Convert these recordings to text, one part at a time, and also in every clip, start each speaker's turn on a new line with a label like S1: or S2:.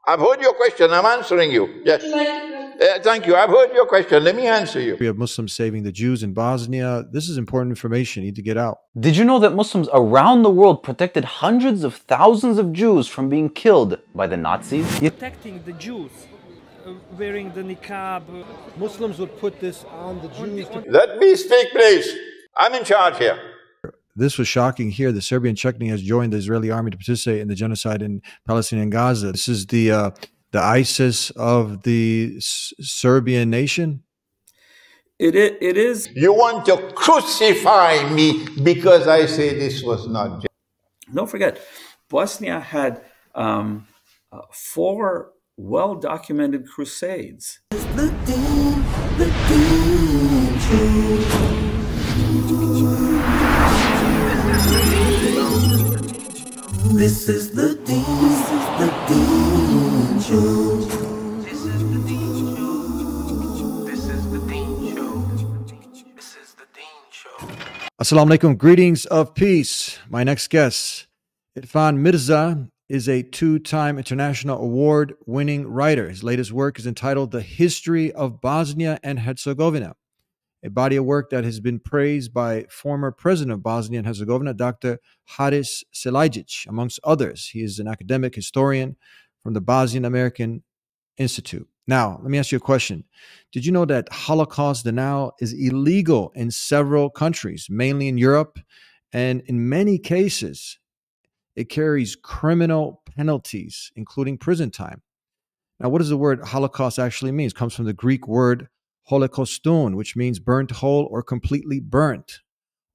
S1: I've heard your question. I'm answering you. Yes. Thank you. I've heard your question. Let me answer you.
S2: We have Muslims saving the Jews in Bosnia. This is important information. You need to get out.
S3: Did you know that Muslims around the world protected hundreds of thousands of Jews from being killed by the Nazis?
S4: Protecting the Jews, wearing the niqab.
S5: Muslims would put this on the Jews.
S1: Let me speak, please. I'm in charge here.
S2: This was shocking here. The Serbian Chetnik has joined the Israeli army to participate in the genocide in Palestine and Gaza. This is the ISIS of the Serbian nation.
S6: It is.
S1: You want to crucify me because I say this was not.
S6: Don't forget, Bosnia had 4 well-documented crusades.
S7: This is the Dean Show. This is the Dean Show. This is the Dean Show. This is the Dean Show.
S2: Assalamu alaikum. Greetings of peace. My next guest, Irfan Mirza, is a 2-time international award-winning writer. His latest work is entitled The History of Bosnia and Herzegovina, a body of work that has been praised by former president of Bosnia and Herzegovina, Dr. Haris Selajic, amongst others. He is an academic historian from the Bosnian American Institute. Now, let me ask you a question. Did you know that Holocaust denial is illegal in several countries, mainly in Europe? And in many cases, it carries criminal penalties, including prison time. Now, what does the word Holocaust actually mean? It comes from the Greek word holocauston, which means burnt whole or completely burnt.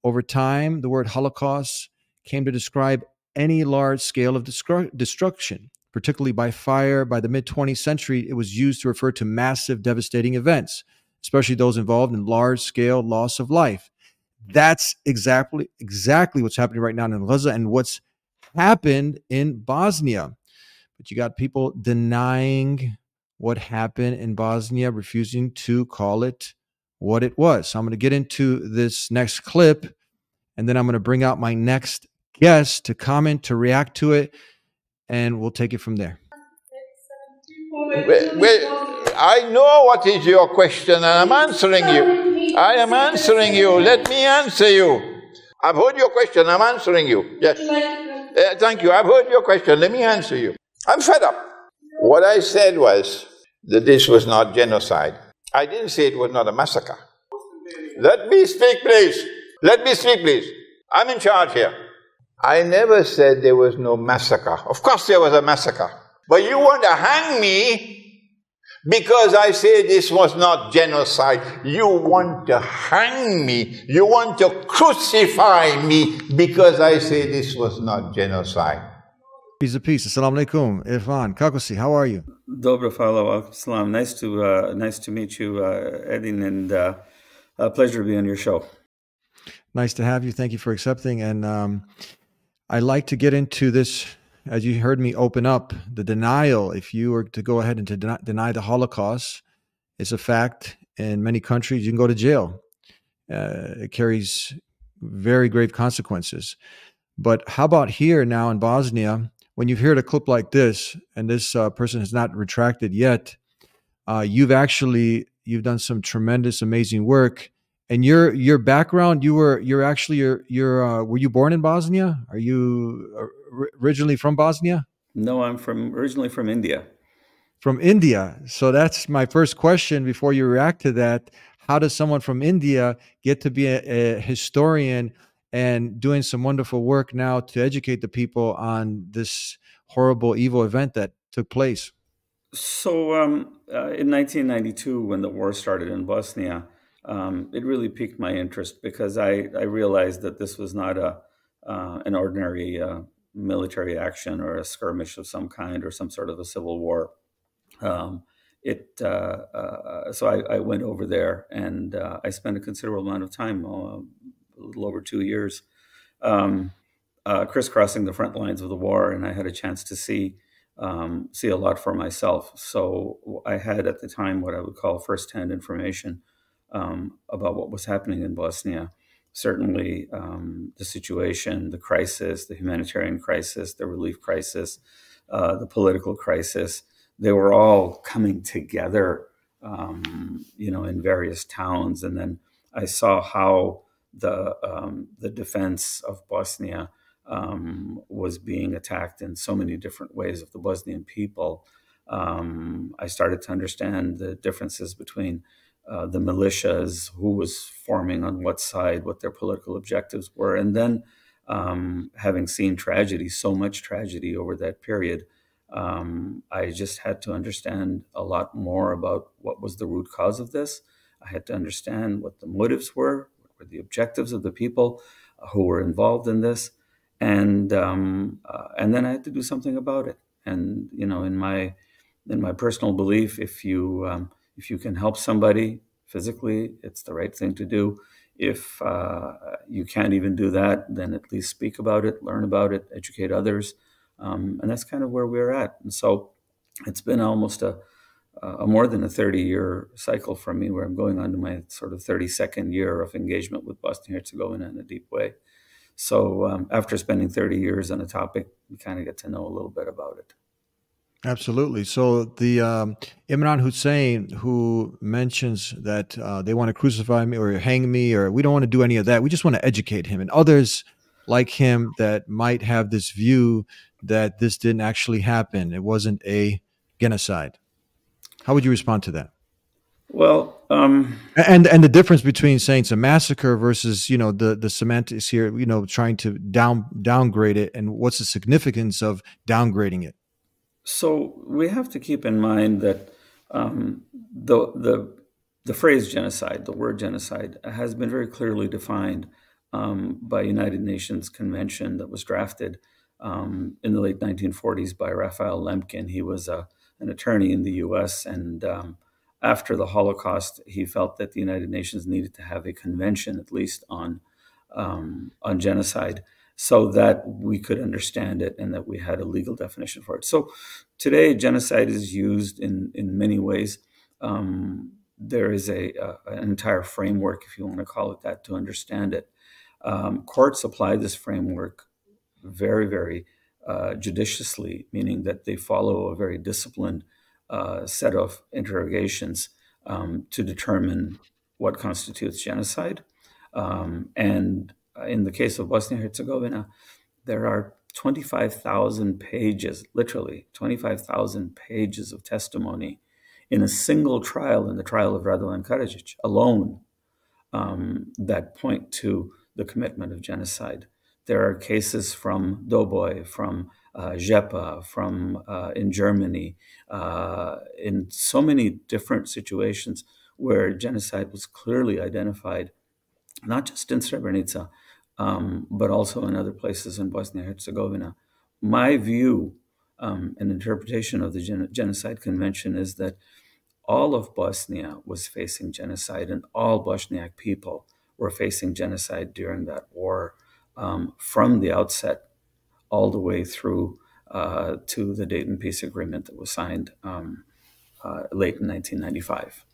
S2: Over time, the word Holocaust came to describe any large scale of destruction, particularly by fire. By the mid-20th century, it was used to refer to massive, devastating events, especially those involved in large-scale loss of life. That's exactly what's happening right now in Gaza and what's happened in Bosnia. But you got people denying what happened in Bosnia, refusing to call it what it was. So I'm going to get into this next clip, and then I'm going to bring out my next guest to comment, to react to it, and we'll take it from there.
S1: Well, I know what is your question, and I'm answering you. I am answering you. Let me answer you. I've heard your question. I'm answering you. Yes. Thank you. I've heard your question. Let me answer you. I'm fed up. What I said was that this was not genocide. I didn't say it was not a massacre. Let me speak, please. Let me speak, please. I'm in charge here. I never said there was no massacre. Of course there was a massacre. But you want to hang me because I say this was not genocide. You want to hang me. You want to crucify me because I say this was not genocide.
S2: Peace of peace. Assalamu alaikum. Irfan, Kakosi, how are you?
S6: Dobro, hvala, salam. Nice to meet you, Edin, and a pleasure to be on your show.
S2: Nice to have you. Thank you for accepting. And I'd like to get into this, as you heard me open up, the denial. If you were to go ahead and to deny the Holocaust, it's a fact. In many countries, you can go to jail. It carries very grave consequences. But how about here now in Bosnia? When you've heard a clip like this, and this person has not retracted yet, you've done some tremendous, amazing work. And your background, were you born in Bosnia? Are you originally from Bosnia?
S6: No, I'm originally from India.
S2: From India. So that's my first question before you react to that. How does someone from India get to be a historian and doing some wonderful work now to educate the people on this horrible, evil event that took place?
S6: So in 1992, when the war started in Bosnia, it really piqued my interest because I realized that this was not an ordinary military action or a skirmish of some kind or some sort of a civil war. So I went over there and I spent a considerable amount of time, a little over 2 years, crisscrossing the front lines of the war, and I had a chance to see a lot for myself. So I had at the time what I would call first-hand information about what was happening in Bosnia. Certainly the situation, the crisis, the humanitarian crisis, the relief crisis, the political crisis, they were all coming together, in various towns. And then I saw how the defense of Bosnia was being attacked in so many different ways of the Bosnian people. I started to understand the differences between the militias, who was forming on what side, what their political objectives were. And then having seen tragedy, so much tragedy over that period, I just had to understand a lot more about what was the root cause of this. I had to understand what the motives were, what were the objectives of the people who were involved in this, and then I had to do something about it. And in my personal belief, if you can help somebody physically, it's the right thing to do. If you can't even do that, then at least speak about it, learn about it, educate others. And that's kind of where we're at. And so it's been almost a more than a 30-year cycle for me, where I'm going on to my sort of 32nd year of engagement with Bosnia Herzegovina in a deep way. So after spending 30 years on a topic, you kind of get to know a little bit about it.
S2: Absolutely. So the Imran Hosein, who mentions that they want to crucify me or hang me, or we don't want to do any of that. We just want to educate him, and others like him that might have this view that this didn't actually happen. It wasn't a genocide. How would you respond to that?
S6: Well,
S2: and the difference between saying it's a massacre versus the semantics here, trying to downgrade it, and what's the significance of downgrading it?
S6: So we have to keep in mind that the phrase genocide, the word genocide, has been very clearly defined by United Nations convention that was drafted in the late 1940s by Raphael Lemkin. He was an attorney in the U.S., and after the Holocaust, he felt that the United Nations needed to have a convention, at least on genocide, so that we could understand it and that we had a legal definition for it. So today, genocide is used in many ways. There is an entire framework, if you want to call it that, to understand it. Courts apply this framework very, very judiciously, meaning that they follow a very disciplined set of interrogations to determine what constitutes genocide. And in the case of Bosnia-Herzegovina, there are 25,000 pages, literally 25,000 pages of testimony in a single trial, in the trial of Radovan Karadzic alone, that point to the commitment of genocide. There are cases from Doboj, from Žepa, from in Germany, in so many different situations where genocide was clearly identified, not just in Srebrenica, but also in other places in Bosnia-Herzegovina. My view and interpretation of the Genocide Convention is that all of Bosnia was facing genocide, and all Bosniak people were facing genocide during that war, from the outset all the way through to the Dayton Peace Agreement that was signed late in 1995.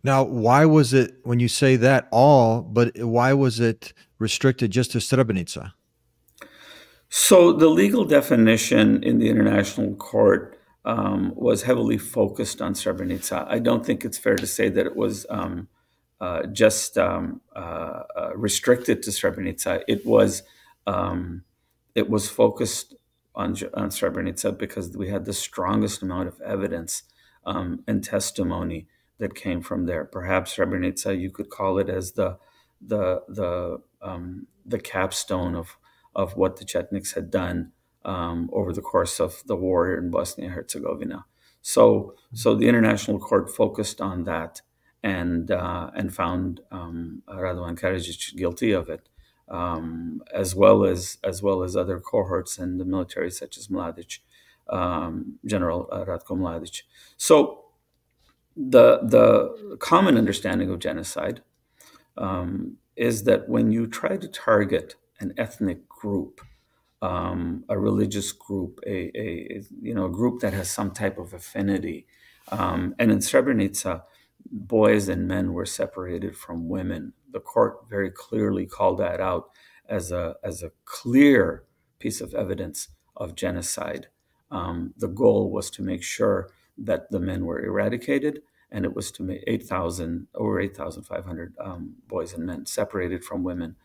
S2: Now, why was it, when you say that all, but why was it restricted just to Srebrenica?
S6: So the legal definition in the International Court was heavily focused on Srebrenica. I don't think it's fair to say that it was just restricted to Srebrenica. It was focused on Srebrenica because we had the strongest amount of evidence and testimony that came from there. Perhaps Srebrenica, you could call it as the capstone of what the Chetniks had done over the course of the war in Bosnia-Herzegovina. So the International Court focused on that and found Radovan Karadzic guilty of it, as well as other cohorts in the military, such as Mladic, General Ratko Mladic. So the common understanding of genocide is that when you try to target an ethnic group, a religious group, a group that has some type of affinity, and in Srebrenica, boys and men were separated from women. The court very clearly called that out as a clear piece of evidence of genocide. The goal was to make sure that the men were eradicated, and it was to make over 8,500 boys and men separated from women.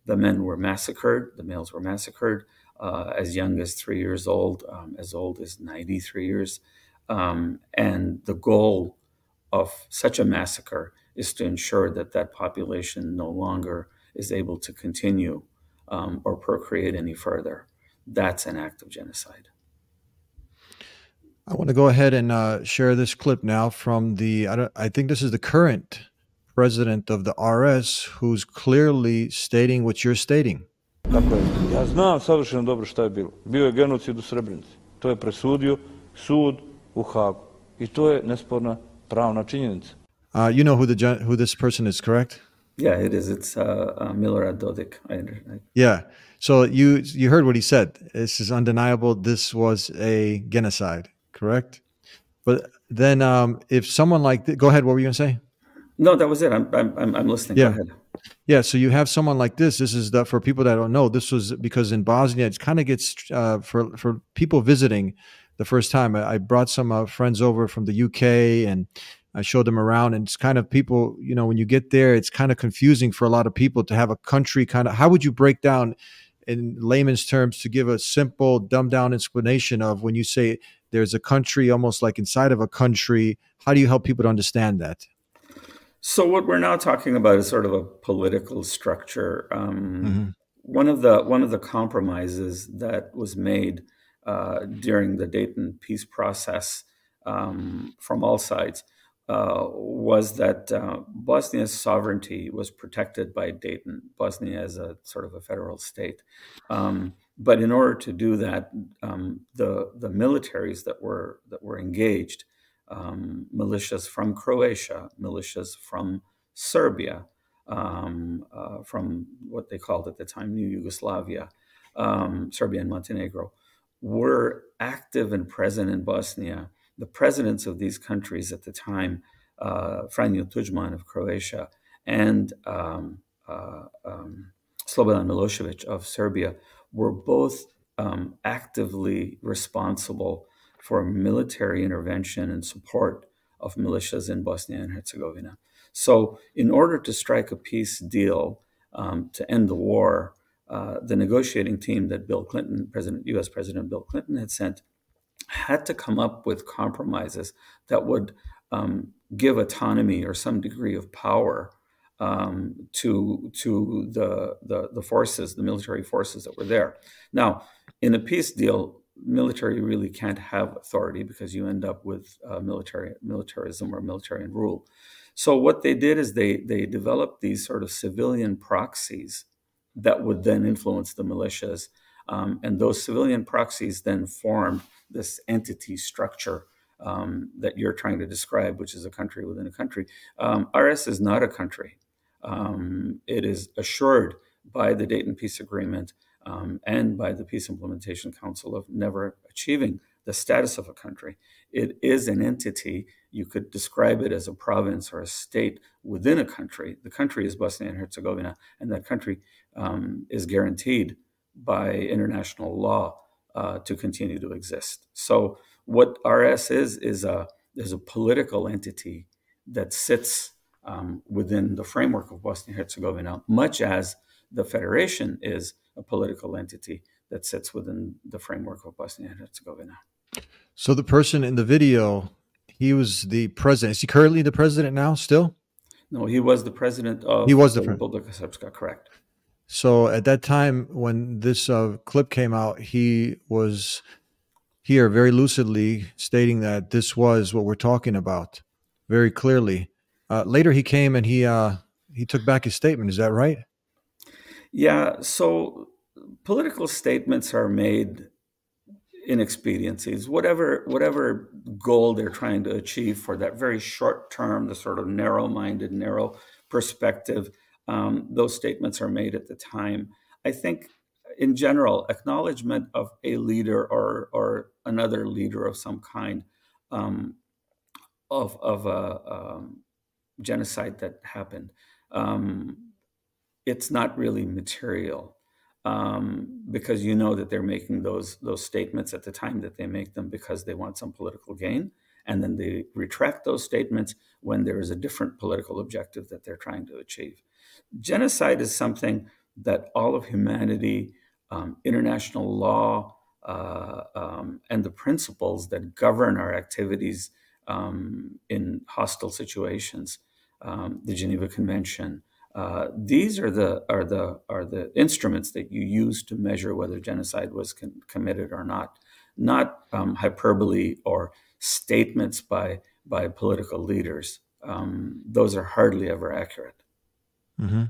S6: The men were massacred, the males were massacred as young as 3 years old as 93 years. And the goal of such a massacre is to ensure that that population no longer is able to continue or procreate any further. That's an act of genocide.
S2: I want to go ahead and share this clip now from I think this is the current president of the RS who's clearly stating what you're stating.
S8: Tako je. Ja znam savršeno dobro šta je bilo. Bio je genocid u Srebrenici. To je presudio sud u Hagu. I to je nesporna pravna činjenica.
S2: You know who this person is, correct?
S6: Yeah, it is. It's Milorad Dodik.
S2: Yeah. So you heard what he said. This is undeniable. This was a genocide, correct? But then if someone go ahead. What were you going to say?
S6: No, that was it. I'm listening.
S2: Yeah.
S6: Go ahead.
S2: Yeah, so you have someone like this. This is for people that don't know. This was because in Bosnia, it kind of gets for people visiting the first time. I brought some friends over from the UK, and I showed them around. And it's kind of people, when you get there, it's kind of confusing for a lot of people to have a country how would you break down in layman's terms to give a simple, dumbed down explanation of when you say there's a country almost like inside of a country? How do you help people to understand that?
S6: So what we're now talking about is sort of a political structure. One of the compromises that was made during the Dayton peace process from all sides was that Bosnia's sovereignty was protected by Dayton, Bosnia as a sort of a federal state. But in order to do that, the militaries that were engaged, militias from Croatia, militias from Serbia, from what they called at the time New Yugoslavia, Serbia and Montenegro, were active and present in Bosnia. The presidents of these countries at the time, Franjo Tuđman of Croatia and Slobodan Milošević of Serbia, were both actively responsible for military intervention and support of militias in Bosnia and Herzegovina. So in order to strike a peace deal to end the war, the negotiating team that Bill Clinton, U.S. President Bill Clinton had sent, had to come up with compromises that would give autonomy or some degree of power to the forces, the military forces that were there. Now, in a peace deal, military really can't have authority because you end up with militarism or military rule. So what they did is they developed these sort of civilian proxies that would then influence the militias. And those civilian proxies then formed this entity structure that you're trying to describe, which is a country within a country. RS is not a country. It is assured by the Dayton Peace Agreement and by the Peace Implementation Council of never achieving the status of a country. It is an entity. You could describe it as a province or a state within a country. The country is Bosnia and Herzegovina, and that country is guaranteed by international law to continue to exist. So what RS is a political entity that sits within the framework of Bosnia and Herzegovina, much as the federation is a political entity that sits within the framework of Bosnia and Herzegovina.
S2: So the person in the video, he was the president. Is he currently the president now still?
S6: No, he was the president of Republika Srpska, correct.
S2: So at that time when this clip came out, he was here very lucidly stating that this was what we're talking about very clearly. Later he came and he took back his statement. Is that right?
S6: Yeah. So political statements are made in expediencies, whatever goal they're trying to achieve for that very short term, the sort of narrow-minded, narrow perspective. Those statements are made at the time. I think, in general, acknowledgement of a leader or another leader of some kind of a genocide that happened, it's not really material. because you know that they're making those statements at the time that they make them because they want some political gain, and then they retract those statements when there is a different political objective that they're trying to achieve. Genocide is something that all of humanity, international law, and the principles that govern our activities in hostile situations, the Geneva Convention. These are the instruments that you use to measure whether genocide was committed or not hyperbole or statements by political leaders. Those are hardly ever accurate.
S2: Mm-hmm.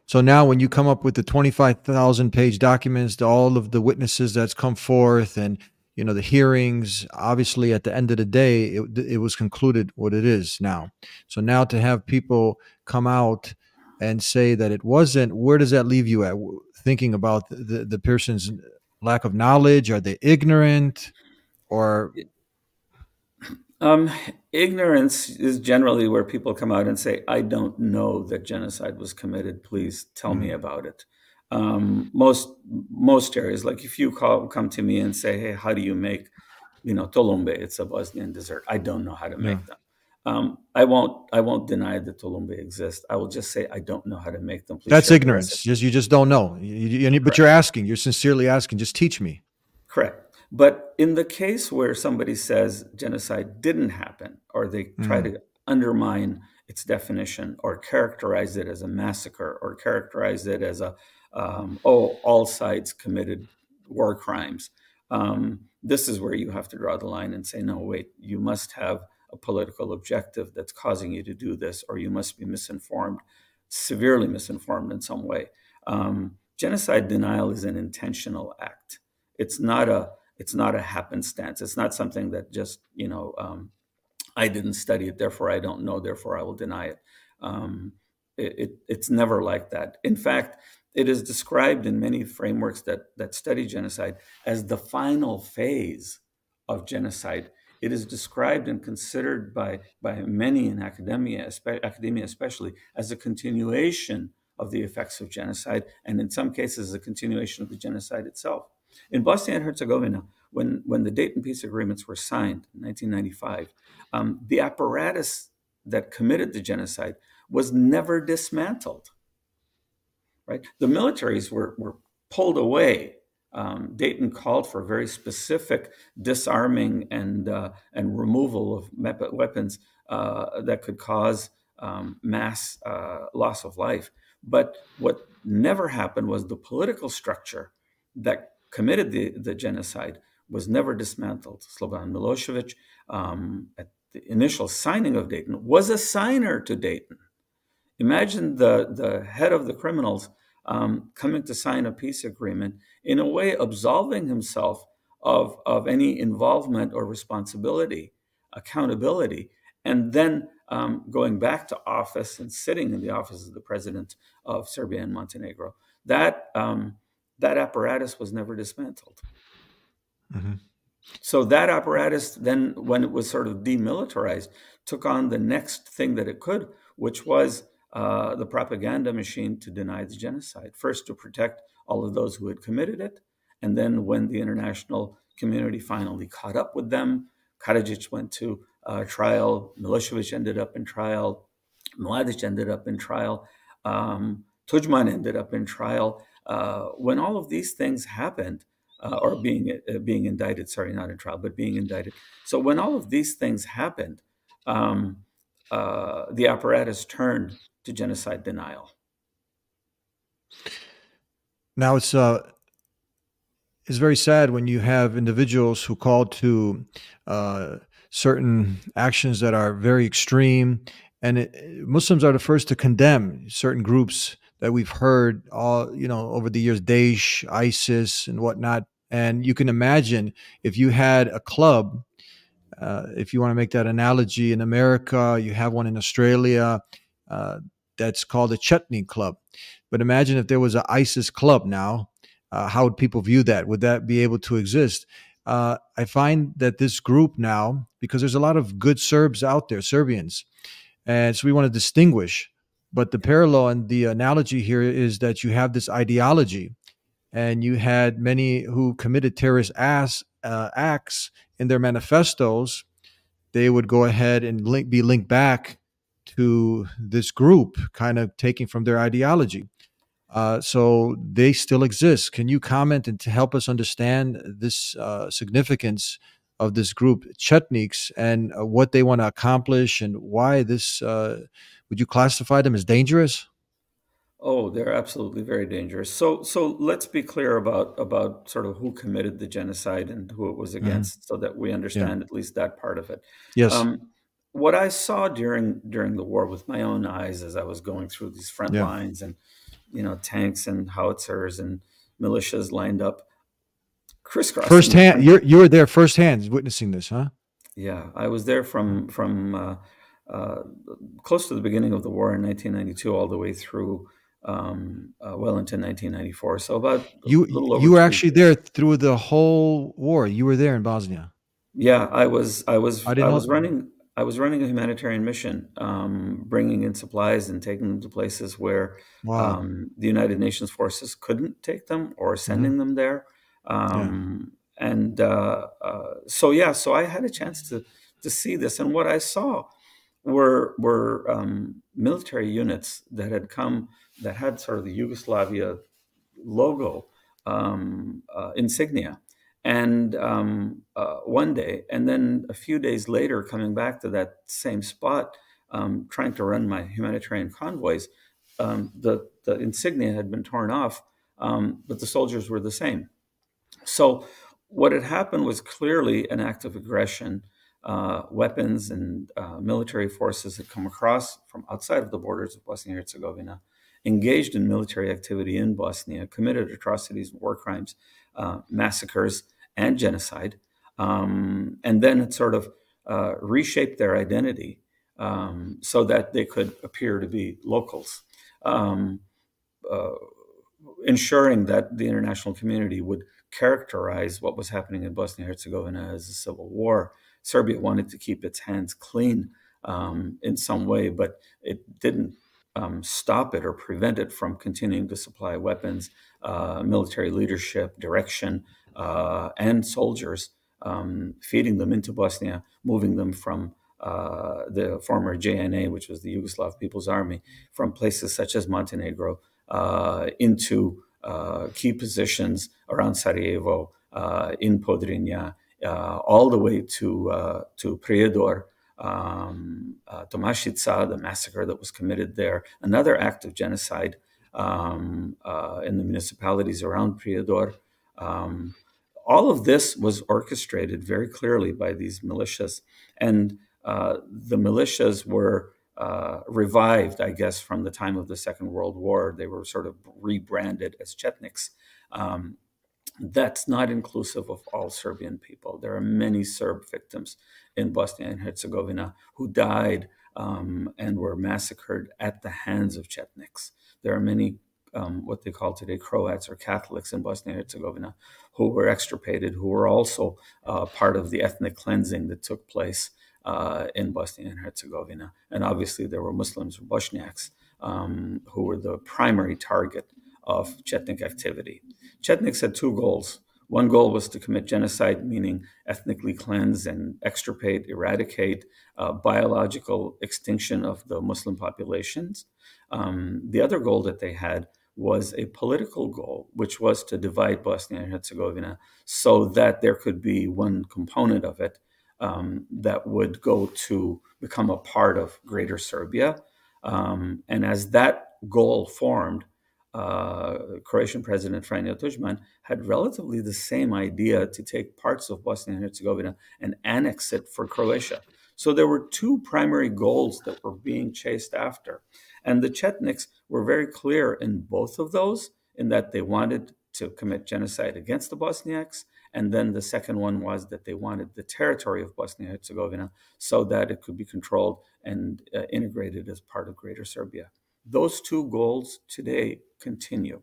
S2: So now when you come up with the 25,000-page documents, all of the witnesses that's come forth and, you know, the hearings, obviously at the end of the day, it was concluded what it is now. So now to have people come out and say that it wasn't, where does that leave you at thinking about the person's lack of knowledge? Are they ignorant or?
S6: Ignorance is generally where people come out and say, I don't know that genocide was committed. Please tell me about it. Most areas, like if you come to me and say, hey, how do you make, tolumbe? It's a Bosnian dessert. I don't know how to make them. I won't deny that tolumbe exists. I will just say, I don't know how to make them. Please.
S2: That's ignorance. You just don't know. But you're asking, you're sincerely asking, just teach me.
S6: Correct. But in the case where somebody says genocide didn't happen, or they try to undermine its definition or characterize it as a massacre or characterize it as all sides committed war crimes, this is where you have to draw the line and say, no, wait, you must have a political objective that's causing you to do this, or you must be misinformed, severely misinformed in some way. Genocide denial is an intentional act. It's not a happenstance. It's not something that just, I didn't study it, therefore I don't know, therefore I will deny it. It's never like that. In fact, it is described in many frameworks that study genocide as the final phase of genocide. It is described and considered by many in academia especially, as a continuation of the effects of genocide, and in some cases, a continuation of the genocide itself. In Bosnia and Herzegovina, when the Dayton Peace Agreements were signed in 1995, the apparatus that committed the genocide was never dismantled. Right? The militaries were pulled away. Dayton called for very specific disarming and removal of weapons that could cause mass loss of life. But what never happened was the political structure that committed the genocide was never dismantled. Slobodan Milosevic, at the initial signing of Dayton, was a signer to Dayton. Imagine the head of the criminals coming to sign a peace agreement, in a way absolving himself of any involvement or responsibility, accountability, and then going back to office and sitting in the office of the president of Serbia and Montenegro. That apparatus was never dismantled. Mm-hmm. So that apparatus then, when it was sort of demilitarized, took on the next thing that it could, which was the propaganda machine to deny the genocide. First, to protect all of those who had committed it. And then when the international community finally caught up with them, Karadzic went to trial, Milosevic ended up in trial, Mladic ended up in trial, Tudjman ended up in trial. When all of these things happened, or being indicted, sorry, not in trial, but being indicted. So when all of these things happened, the apparatus turned to genocide denial.
S2: Now it's very sad when you have individuals who call to certain actions that are very extreme, and Muslims are the first to condemn certain groups that we've heard over the years, Daesh, ISIS, and whatnot. And you can imagine if you had a club, if you want to make that analogy, in America, you have one in Australia that's called a Chetnik club. But imagine if there was an ISIS club now, how would people view that? Would that be able to exist? I find that this group now, because there's a lot of good Serbs out there, Serbians, and so we want to distinguish. But the parallel and the analogy here is that you have this ideology, and you had many who committed terrorist acts in their manifestos. They would go ahead and be linked back to this group, kind of taking from their ideology. So they still exist. Can you comment and to help us understand this significance of this group, Chetniks, and what they want to accomplish, and why this? Would you classify them as dangerous?
S6: Oh, they're absolutely very dangerous. So let's be clear about sort of who committed the genocide and who it was
S2: Mhm.
S6: against, so that we
S2: Yeah.
S6: understand at least that part of it.
S2: Yes.
S6: What I saw during the war with my own eyes, as I was going through these front
S2: Yeah.
S6: lines, and tanks and howitzers and militias lined up, crisscrossing the
S2: Firsthand,
S6: country.
S2: you were there firsthand witnessing this, huh?
S6: Yeah, I was there from uh, close to the beginning of the war in 1992 all the way through well into 1994. So about a
S2: You
S6: little over
S2: you were
S6: 2
S2: actually
S6: years.
S2: there through the whole war. You were there in Bosnia.
S6: Yeah, I was I was
S2: I
S6: I
S2: didn't know.
S6: was running I was running a humanitarian mission, bringing in supplies and taking them to places where
S2: Wow.
S6: the United Nations forces couldn't take them, or
S2: Hmm.
S6: sending them there.
S2: Yeah.
S6: And so yeah, so I had a chance to see this, and what I saw were military units that had come, that had sort of the Yugoslavia logo insignia. And one day, and then a few days later, coming back to that same spot, trying to run my humanitarian convoys, the insignia had been torn off, but the soldiers were the same. So what had happened was clearly an act of aggression. Weapons and military forces had come across from outside of the borders of Bosnia and Herzegovina, engaged in military activity in Bosnia, committed atrocities and war crimes, massacres, and genocide, and then it sort of reshaped their identity, so that they could appear to be locals. Um, uh, Ensuring that the international community would characterize what was happening in Bosnia and Herzegovina as a civil war. Serbia wanted to keep its hands clean in some way, but it didn't stop it or prevent it from continuing to supply weapons, military leadership, direction, and soldiers, feeding them into Bosnia, moving them from the former JNA, which was the Yugoslav People's Army, from places such as Montenegro into key positions around Sarajevo, in Podrinja, all the way to Prijedor, Tomašica, the massacre that was committed there, another act of genocide in the municipalities around Prijedor. All of this was orchestrated very clearly by these militias, and the militias were revived, I guess, from the time of the Second World War. They were sort of rebranded as Chetniks. Um, that's not inclusive of all Serbian people. There are many Serb victims in Bosnia and Herzegovina who died and were massacred at the hands of Chetniks. There are many what they call today Croats or Catholics in Bosnia and Herzegovina who were extirpated, who were also part of the ethnic cleansing that took place in Bosnia and Herzegovina. And obviously there were Muslims or Bosniaks who were the primary target of Chetnik activity. Chetniks had two goals. One goal was to commit genocide, meaning ethnically cleanse and extirpate, eradicate, biological extinction of the Muslim populations. The other goal that they had was a political goal, which was to divide Bosnia and Herzegovina so that there could be one component of it that would go to become a part of Greater Serbia. And as that goal formed, Croatian President Franjo Tuđman had relatively the same idea to take parts of Bosnia and Herzegovina and annex it for Croatia. So there were two primary goals that were being chased after. And the Chetniks were very clear in both of those, in that they wanted to commit genocide against the Bosniaks. And then the second one was that they wanted the territory of Bosnia and Herzegovina so that it could be controlled and integrated as part of Greater Serbia. Those two goals today continue.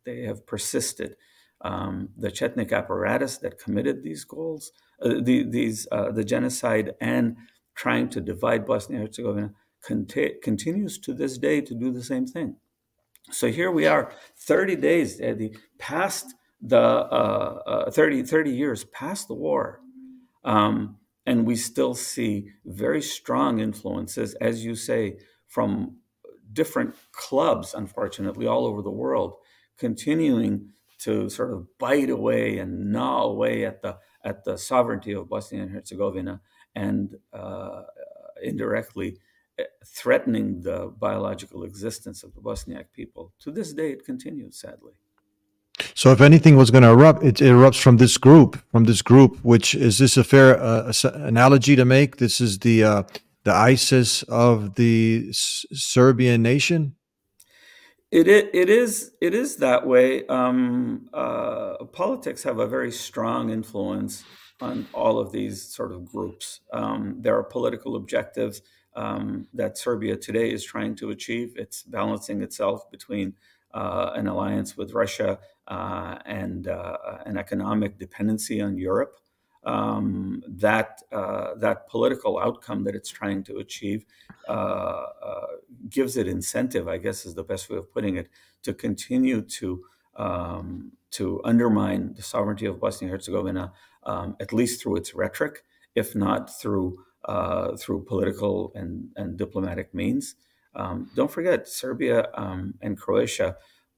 S6: They have persisted. The Chetnik apparatus that committed these goals, the genocide and trying to divide Bosnia and Herzegovina, continues to this day to do the same thing. So here we are, 30 days, Eddie, past the 30 years past the war. And we still see very strong influences, as you say, from different clubs, unfortunately, all over the world, continuing to sort of bite away and gnaw away at the sovereignty of Bosnia and Herzegovina, and indirectly threatening the biological existence of the Bosniak people. To this day, it continues, sadly.
S2: So, if anything was going to erupt, it erupts from this group. Which is this a fair analogy to make? This is the ISIS of the Serbian nation.
S6: It is that way. Politics have a very strong influence on all of these sort of groups. There are political objectives that Serbia today is trying to achieve. It's balancing itself between an alliance with Russia and an economic dependency on Europe. That political outcome that it's trying to achieve gives it incentive, I guess is the best way of putting it, to continue to undermine the sovereignty of Bosnia and Herzegovina, at least through its rhetoric, if not through political and diplomatic means. Don't forget, Serbia and Croatia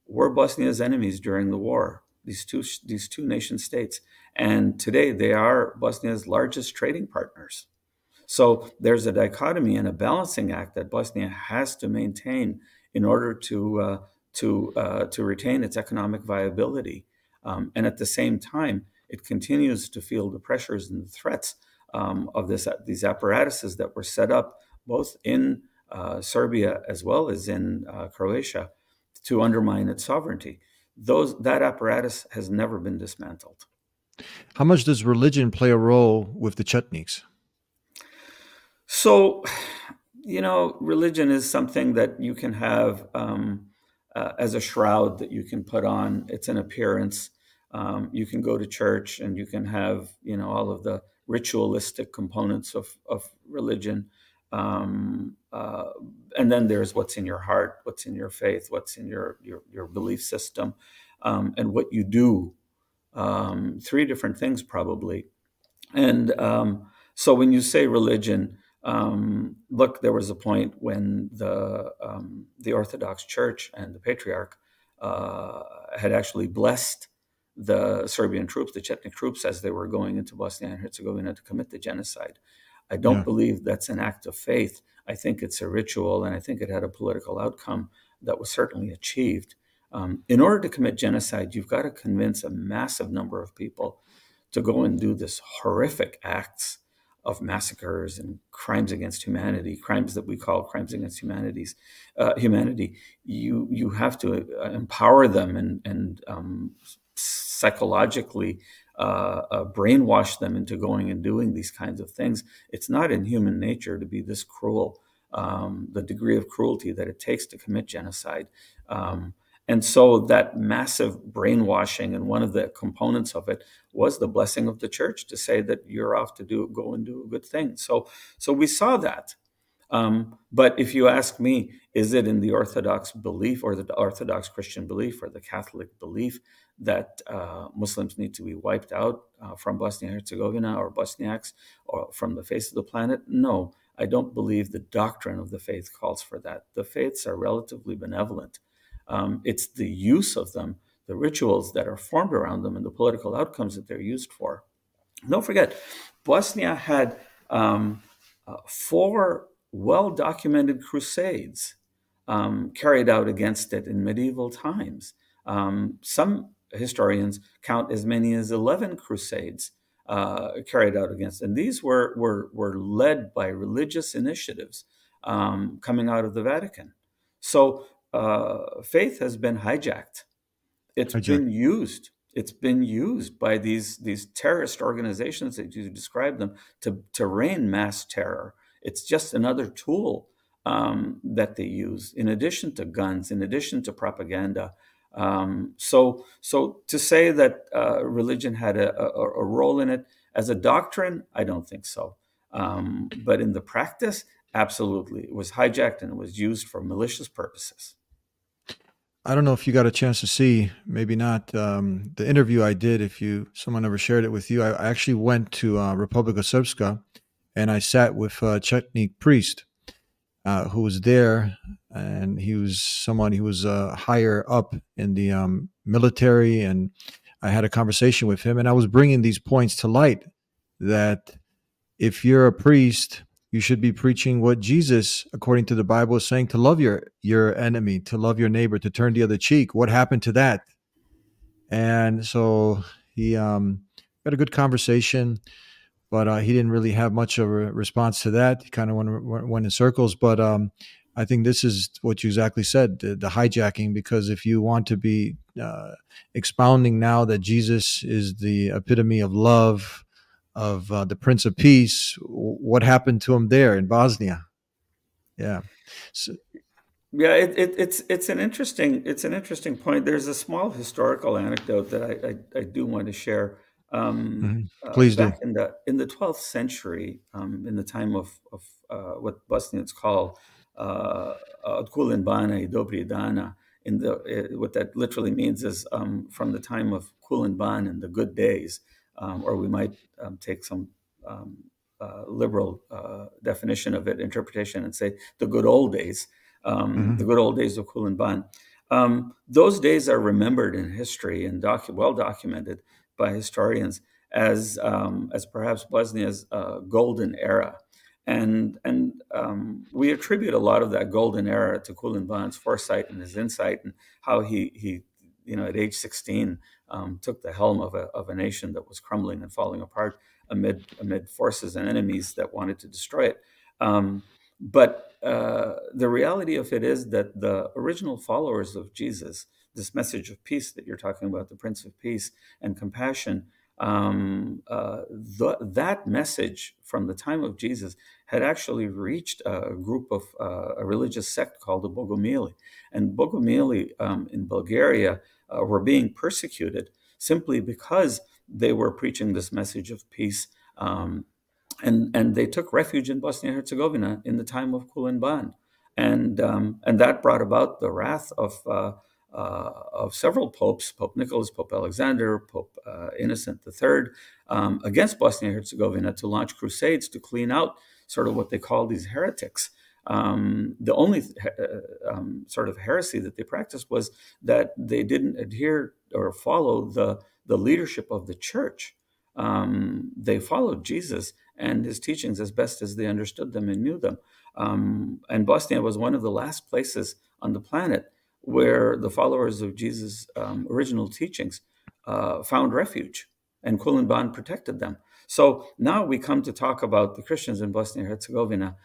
S6: were Bosnia's enemies during the war. These two nation states, and today they are Bosnia's largest trading partners. So there's a dichotomy and a balancing act that Bosnia has to maintain in order to retain its economic viability, and at the same time, it continues to feel the pressures and the threats of these apparatuses that were set up both in Serbia as well as in Croatia to undermine its sovereignty. That apparatus has never been dismantled.
S2: How much does religion play a role with the Chetniks?
S6: So, religion is something that you can have as a shroud that you can put on. It's an appearance. You can go to church and you can have, all of the ritualistic components of religion. And then there's what's in your heart, what's in your faith, what's in your belief system, and what you do. Three different things probably. And so when you say religion, look, there was a point when the Orthodox Church and the Patriarch had actually blessed the Serbian troops, the Chetnik troops, as they were going into Bosnia and Herzegovina to commit the genocide. I don't believe that's an act of faith. I think it's a ritual, and I think it had a political outcome that was certainly achieved. In order to commit genocide, you've got to convince a massive number of people to go and do this horrific acts of massacres and crimes against humanity, crimes that we call crimes against humanity. You have to empower them and psychologically brainwash them into going and doing these kinds of things. It's not in human nature to be this cruel, the degree of cruelty that it takes to commit genocide. And so that massive brainwashing, and one of the components of it was the blessing of the church to say that you're off to go and do a good thing. So we saw that. But if you ask me, is it in the Orthodox belief or the Orthodox Christian belief or the Catholic belief that Muslims need to be wiped out from Bosnia and Herzegovina or Bosniaks or from the face of the planet? No, I don't believe the doctrine of the faith calls for that. The faiths are relatively benevolent. It's the use of them, the rituals that are formed around them, and the political outcomes that they're used for. Don't forget, Bosnia had 4 well-documented crusades carried out against it in medieval times. Some historians count as many as 11 crusades carried out against it. And these were led by religious initiatives coming out of the Vatican. So faith has been hijacked. It's been used. It's been used by these terrorist organizations that you describe them to rain mass terror. It's just another tool that they use, in addition to guns, in addition to propaganda. So to say that religion had a role in it as a doctrine, I don't think so. But in the practice, absolutely, it was hijacked and it was used for malicious purposes.
S2: I don't know if you got a chance to see, maybe not, the interview I did. If someone ever shared it with you, I actually went to Republika Srpska, and I sat with Chetnik priest, who was there, and he was someone who was higher up in the military, and I had a conversation with him, and I was bringing these points to light that if you're a priest, you should be preaching what Jesus, according to the Bible, is saying, to love your enemy, to love your neighbor, to turn the other cheek. What happened to that? And so he had a good conversation, but he didn't really have much of a response to that. He kind of went in circles. But I think this is what you exactly said, the hijacking, because if you want to be expounding now that Jesus is the epitome of love, of the Prince of Peace, what happened to him there in Bosnia? Yeah. So,
S6: yeah, it's an interesting point. There's a small historical anecdote that I do want to share.
S2: Please do.
S6: Back in the 12th century, in the time of what Bosnians call Od Kulen Bana I Dobri Dana, what that literally means is from the time of Kulen Ban and the good days, or we might take some liberal definition of it, interpretation, and say the good old days, the good old days of Kulen Ban. Those days are remembered in history and well documented by historians as perhaps Bosnia's golden era, and we attribute a lot of that golden era to Kulen Ban's foresight and his insight, and how he at age 16 took the helm of a nation that was crumbling and falling apart amid forces and enemies that wanted to destroy it. But the reality of it is that the original followers of Jesus, this message of peace that you're talking about, the Prince of Peace and compassion, that message from the time of Jesus had actually reached a group of a religious sect called the Bogomili. And Bogomili in Bulgaria were being persecuted simply because they were preaching this message of peace. And they took refuge in Bosnia and Herzegovina in the time of Kulen Ban. And that brought about the wrath of several popes, Pope Nicholas, Pope Alexander, Pope Innocent III, against Bosnia and Herzegovina to launch crusades to clean out sort of what they call these heretics. The only sort of heresy that they practiced was that they didn't adhere or follow the leadership of the church. They followed Jesus and his teachings as best as they understood them and knew them. And Bosnia was one of the last places on the planet where the followers of Jesus' original teachings found refuge, and Kulen Ban protected them. So now we come to talk about the Christians in Bosnia and Herzegovina,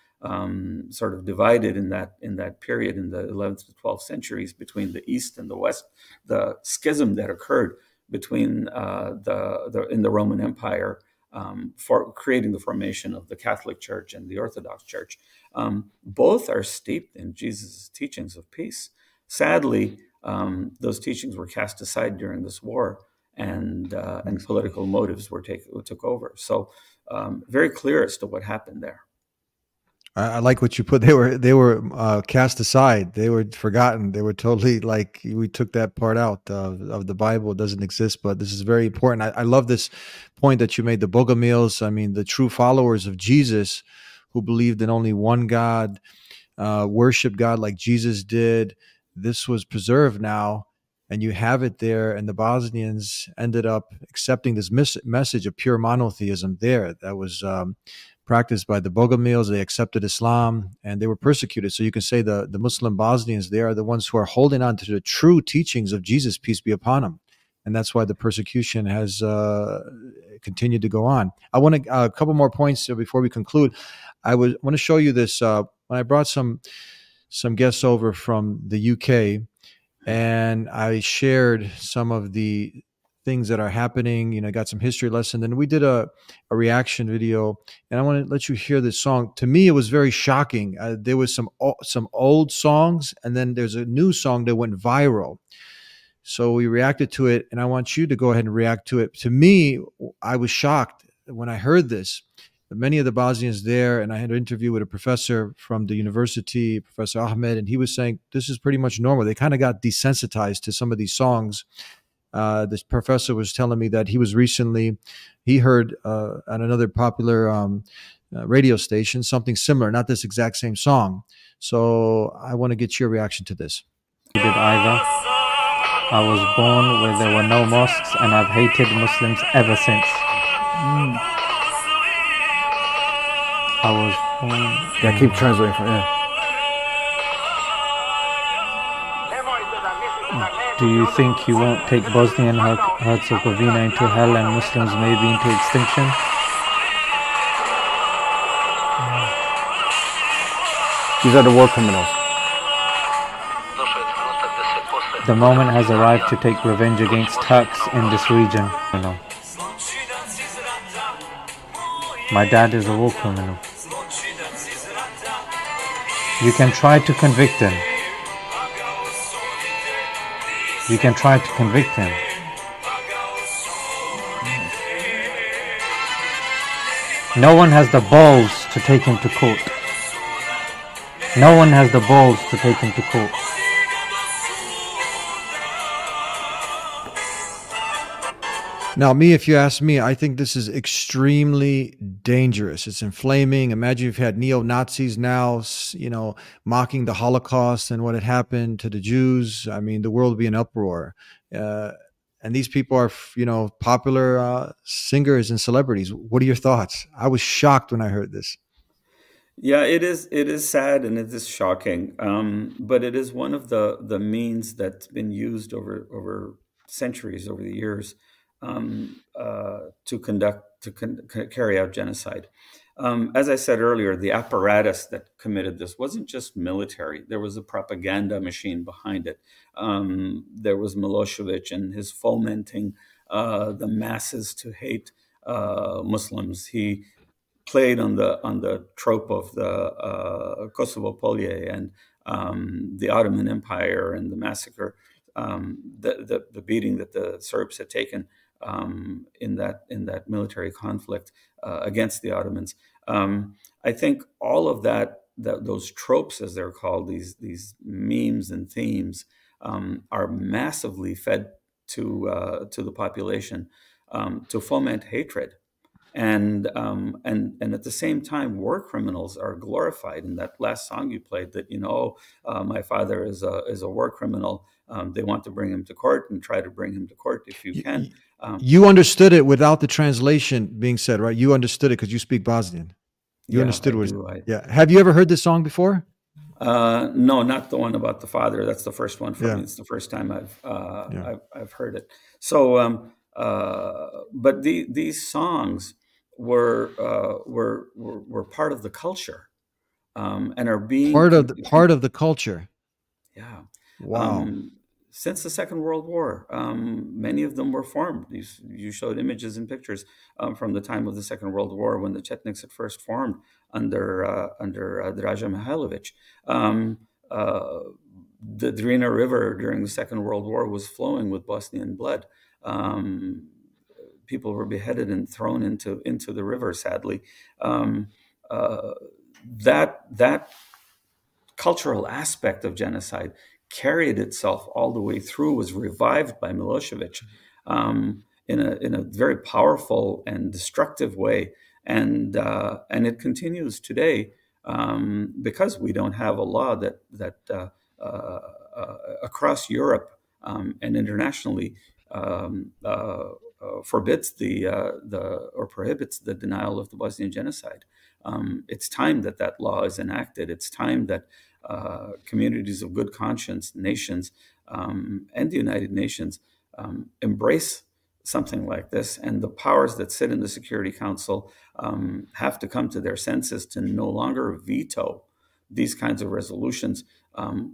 S6: sort of divided in that period in the 11th to 12th centuries between the East and the West, the schism that occurred between in the Roman Empire, for creating the formation of the Catholic Church and the Orthodox Church. Both are steeped in Jesus' teachings of peace. Sadly, those teachings were cast aside during this war, and political motives took over. So, very clear as to what happened there.
S2: I like what you put. They were cast aside. They were forgotten. They were totally, like, we took that part out of the Bible. It doesn't exist, but this is very important. I love this point that you made, the Bogomils. I mean, the true followers of Jesus who believed in only one God, worshiped God like Jesus did. This was preserved now, and you have it there. And the Bosnians ended up accepting this message of pure monotheism there. That was practiced by the Bogomils. They accepted Islam, and they were persecuted. So you can say the Muslim Bosnians, they are the ones who are holding on to the true teachings of Jesus, peace be upon him. And that's why the persecution has continued to go on. I want a couple more points before we conclude. I want to show you this. When I brought some guests over from the UK, and I shared some of the things that are happening, got some history lesson. Then we did a reaction video, and I want to let you hear this song. To me, it was very shocking. There was some old songs, and then there's a new song that went viral. So we reacted to it, and I want you to go ahead and react to it. To me, I was shocked when I heard this. many of the Bosnians there, and I had an interview with a professor from the university, Professor Ahmed, and he was saying this is pretty much normal. They kind of got desensitized to some of these songs. This professor was telling me that he heard on another popular radio station something similar, not this exact same song. So I want to get your reaction to this.
S4: Did either. I was born where there were no mosques, and I've hated Muslims ever since. I was born.
S2: Yeah, keep translating for yeah.
S4: Do you think you won't take Bosnia and Herzegovina into hell and Muslims maybe into extinction?
S2: These are the war criminals.
S4: The moment has arrived to take revenge against Turks in this region. My dad is a war criminal. You can try to convict him. You can try to convict him. No one has the balls to take him to court. No one has the balls to take him to court.
S2: Now, if you ask me, I think this is extremely dangerous. It's inflaming. Imagine if you had neo-Nazis now, mocking the Holocaust and what had happened to the Jews. I mean, the world would be in uproar. And these people are, popular singers and celebrities. What are your thoughts? I was shocked when I heard this.
S6: Yeah, it is sad and it is shocking. But it is one of the means that's been used over centuries, over the years, to carry out genocide. As I said earlier, the apparatus that committed this wasn't just military. There was a propaganda machine behind it. There was Milosevic and his fomenting the masses to hate Muslims. He played on the trope of the Kosovo Polje and the Ottoman Empire and the massacre, the beating that the Serbs had taken in that military conflict against the Ottomans. I think all of those tropes, as they're called, these memes and themes, are massively fed to the population to foment hatred. And at the same time, war criminals are glorified. In that last song you played, that my father is a war criminal. They want to bring him to court and try to bring him to court if you can.
S2: You understood it without the translation being said, right? You understood it because you speak Bosnian. You understood what. Yeah. Have you ever heard this song before?
S6: No, not the one about the father. That's the first one for me. It's the first time I've heard it. So, but these songs were part of the culture, and are being
S2: part of the culture.
S6: Yeah.
S2: Wow.
S6: Since the Second World War, many of them were formed. You showed images and pictures from the time of the Second World War when the Chetniks had first formed under Draža Mihailović. The Drina River during the Second World War was flowing with Bosnian blood. People were beheaded and thrown into the river, sadly. That cultural aspect of genocide carried itself all the way through, was revived by Milosevic in a very powerful and destructive way, and it continues today because we don't have a law that across Europe and internationally forbids or prohibits the denial of the Bosnian genocide. It's time that law is enacted. It's time that communities of good conscience, nations, and the United Nations embrace something like this, and the powers that sit in the Security Council have to come to their senses to no longer veto these kinds of resolutions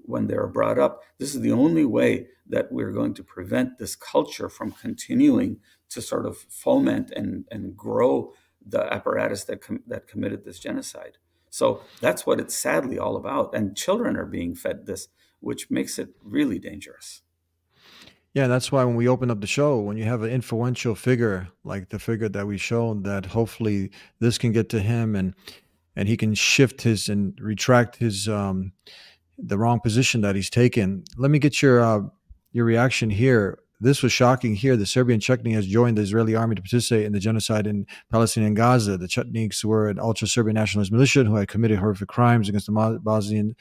S6: when they're brought up. This is the only way that we're going to prevent this culture from continuing to sort of foment and grow the apparatus that committed this genocide. So that's what it's sadly all about. And children are being fed this, which makes it really dangerous.
S2: Yeah, that's why when we open up the show, when you have an influential figure like the figure that we showed, that hopefully this can get to him and he can shift his and retract his the wrong position that he's taken. Let me get your reaction here. This was shocking here. The Serbian Chetnik has joined the Israeli army to participate in the genocide in Palestine and Gaza. The Chetniks were an ultra-Serbian nationalist militia who had committed horrific crimes against the Bosnian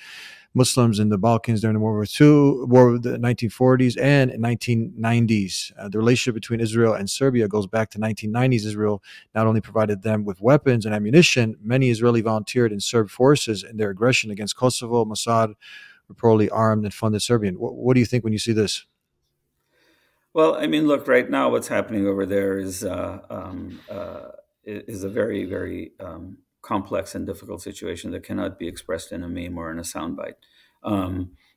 S2: Muslims in the Balkans during the World War II, War of the 1940s and 1990s. The relationship between Israel and Serbia goes back to 1990s. Israel not only provided them with weapons and ammunition, many Israeli volunteered in Serb forces in their aggression against Kosovo. Mossad reportedly armed and funded Serbian. What do you think when you see this?
S6: Well, I mean, look, right now what's happening over there is a very, very complex and difficult situation that cannot be expressed in a meme or in a soundbite.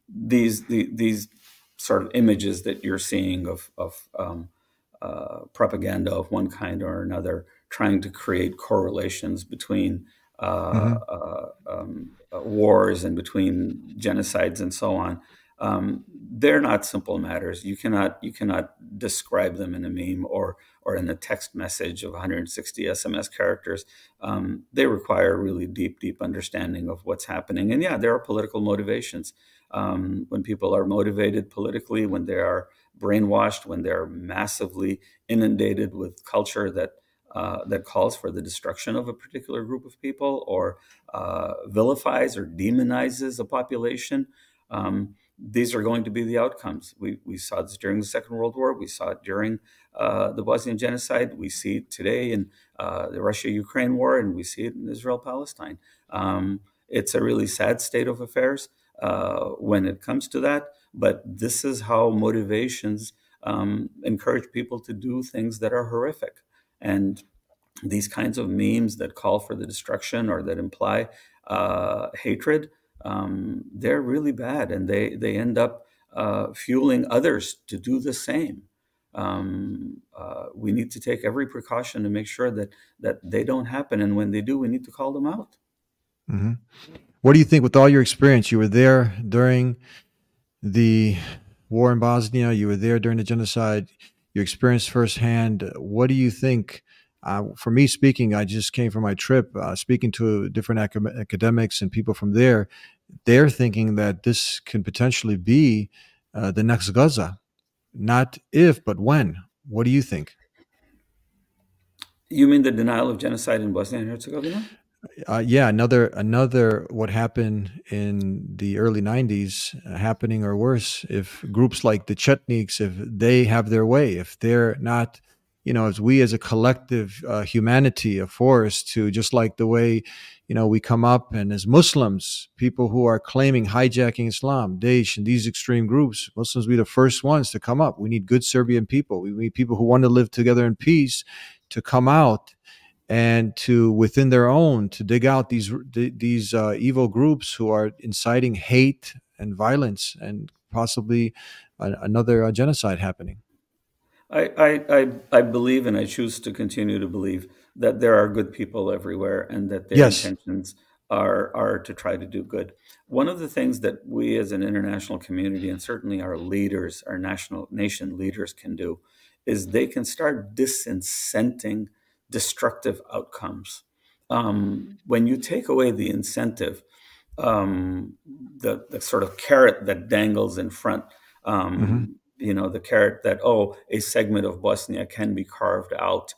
S6: These sort of images that you're seeing of propaganda of one kind or another, trying to create correlations between wars and between genocides and so on. They're not simple matters. You cannot describe them in a meme or in a text message of 160 SMS characters. They require really deep understanding of what's happening. And yeah, there are political motivations. When people are motivated politically, when they are brainwashed, when they're massively inundated with culture that calls for the destruction of a particular group of people or vilifies or demonizes a population, these are going to be the outcomes. We saw this during the Second World War. We saw it during the Bosnian genocide. We see it today in the Russia-Ukraine war, and we see it in Israel-Palestine. It's a really sad state of affairs when it comes to that, but this is how motivations encourage people to do things that are horrific. And these kinds of memes that call for the destruction or that imply hatred, they're really bad, and they end up fueling others to do the same. We need to take every precaution to make sure that they don't happen, and when they do, we need to call them out.
S2: Mm-hmm. What do you think, with all your experience? You were there during the war in Bosnia. You were there during the genocide. You experienced firsthand. What do you think? For me speaking, I just came from my trip, speaking to different academics and people from there. They're thinking that this can potentially be the next Gaza. Not if, but when. What do you think?
S6: You mean the denial of genocide in Bosnia and Herzegovina?
S2: Yeah, another what happened in the early 90s happening or worse if groups like the Chetniks, if they have their way, if they're not, as we as a collective humanity, a force to, just like the way, we come up, and as Muslims, people who are claiming hijacking Islam, Daesh, and these extreme groups, Muslims be the first ones to come up. We need good Serbian people. We need people who want to live together in peace to come out and to, within their own, to dig out these evil groups who are inciting hate and violence and possibly another genocide happening.
S6: I believe, and I choose to continue to believe, that there are good people everywhere, and that their intentions are to try to do good. One of the things that we as an international community, and certainly our leaders, our nation leaders, can do is they can start disincenting destructive outcomes. When you take away the incentive, the sort of carrot that dangles in front, the carrot that, a segment of Bosnia can be carved out,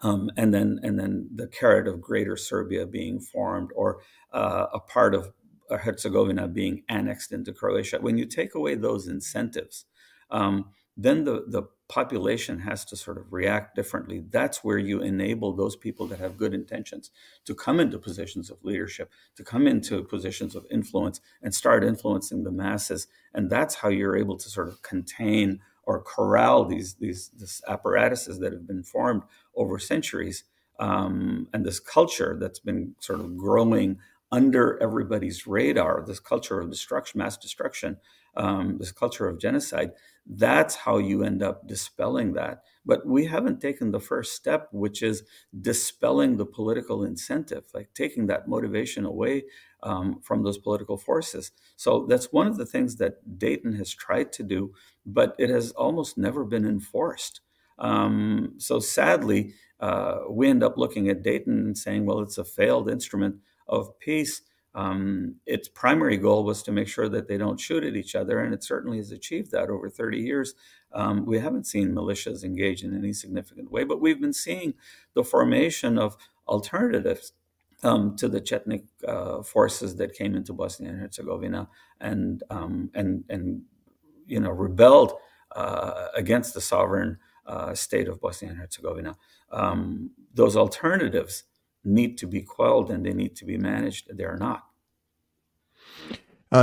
S6: and then the carrot of Greater Serbia being formed, or a part of Herzegovina being annexed into Croatia. When you take away those incentives, then the population has to sort of react differently. That's where you enable those people that have good intentions to come into positions of leadership, to come into positions of influence and start influencing the masses. And that's how you're able to sort of contain or corral these apparatuses that have been formed over centuries, and this culture that's been sort of growing under everybody's radar, this culture of destruction, mass destruction, this culture of genocide, that's how you end up dispelling that. But we haven't taken the first step, which is dispelling the political incentive, like taking that motivation away from those political forces. So that's one of the things that Dayton has tried to do, but it has almost never been enforced. So sadly, we end up looking at Dayton and saying, well, it's a failed instrument of peace. Its primary goal was to make sure that they don't shoot at each other, and it certainly has achieved that over 30 years. We haven't seen militias engage in any significant way, but we've been seeing the formation of alternatives to the Chetnik forces that came into Bosnia and Herzegovina and rebelled against the sovereign state of Bosnia and Herzegovina. Those alternatives need to be quelled and they need to be managed. They're not.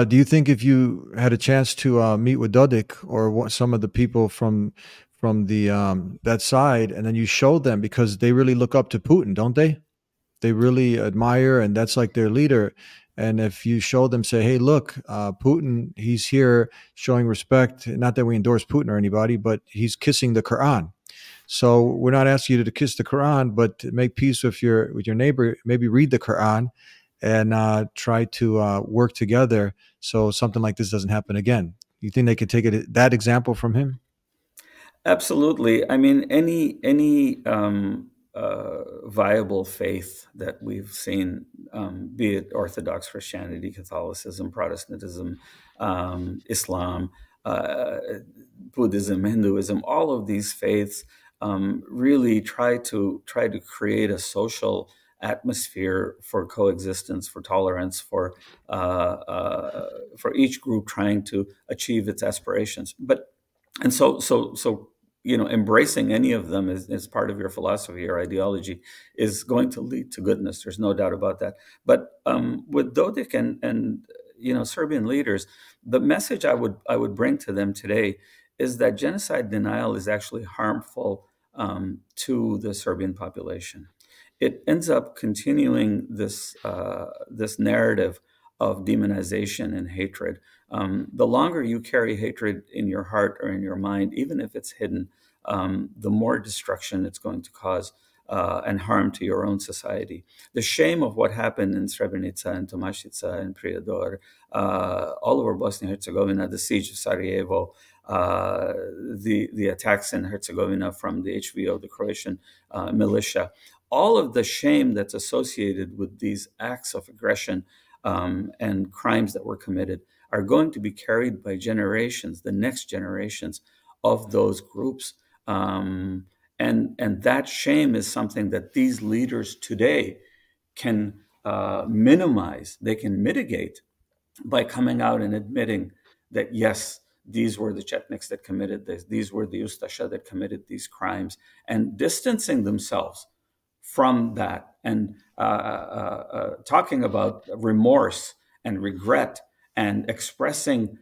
S2: Do you think if you had a chance to meet with Dodik or some of the people from the that side, and then you showed them, because they really look up to Putin, don't they? They really admire, and that's like their leader. And if you show them, say, hey, look, Putin, he's here showing respect. Not that we endorse Putin or anybody, but he's kissing the Quran. So we're not asking you to kiss the Quran, but to make peace with your neighbor. Maybe read the Quran and try to work together so something like this doesn't happen again. You think they could take that example from him?
S6: Absolutely. I mean, any viable faith that we've seen, be it Orthodox Christianity, Catholicism, Protestantism, Islam, Buddhism, Hinduism, all of these faiths really try to create a social atmosphere for coexistence, for tolerance, for each group trying to achieve its aspirations. So embracing any of them as part of your philosophy or ideology is going to lead to goodness. There's no doubt about that. But with Dodik and Serbian leaders, the message I would bring to them today is that genocide denial is actually harmful to the Serbian population. It ends up continuing this narrative of demonization and hatred. The longer you carry hatred in your heart or in your mind, even if it's hidden, the more destruction it's going to cause and harm to your own society. The shame of what happened in Srebrenica and Tomašica and Prijedor, all over Bosnia and Herzegovina, the siege of Sarajevo, the attacks in Herzegovina from the HVO, the Croatian militia, all of the shame that's associated with these acts of aggression and crimes that were committed are going to be carried by generations, the next generations of those groups. And that shame is something that these leaders today can minimize, they can mitigate by coming out and admitting that, yes, these were the Chetniks that committed this, these were the Ustasha that committed these crimes, and distancing themselves from that and talking about remorse and regret and expressing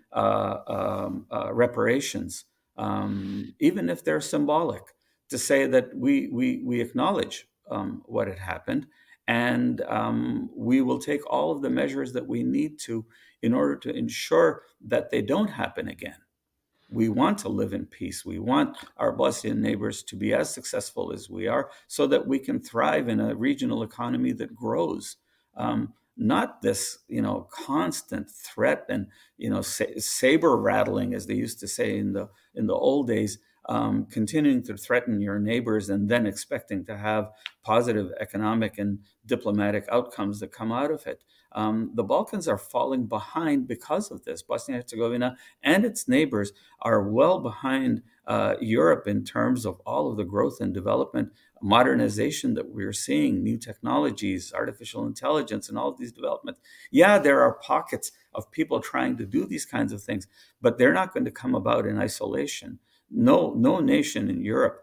S6: reparations, even if they're symbolic, to say that we acknowledge what had happened, and we will take all of the measures that we need to in order to ensure that they don't happen again. We want to live in peace. We want our Bosnian neighbors to be as successful as we are so that we can thrive in a regional economy that grows. Not this, constant threat and, saber rattling, as they used to say in the old days, continuing to threaten your neighbors and then expecting to have positive economic and diplomatic outcomes that come out of it. The Balkans are falling behind because of this. Bosnia and Herzegovina and its neighbors are well behind Europe in terms of all of the growth and development, modernization that we're seeing, new technologies, artificial intelligence, and all of these developments. Yeah, there are pockets of people trying to do these kinds of things, but they're not going to come about in isolation. No nation in Europe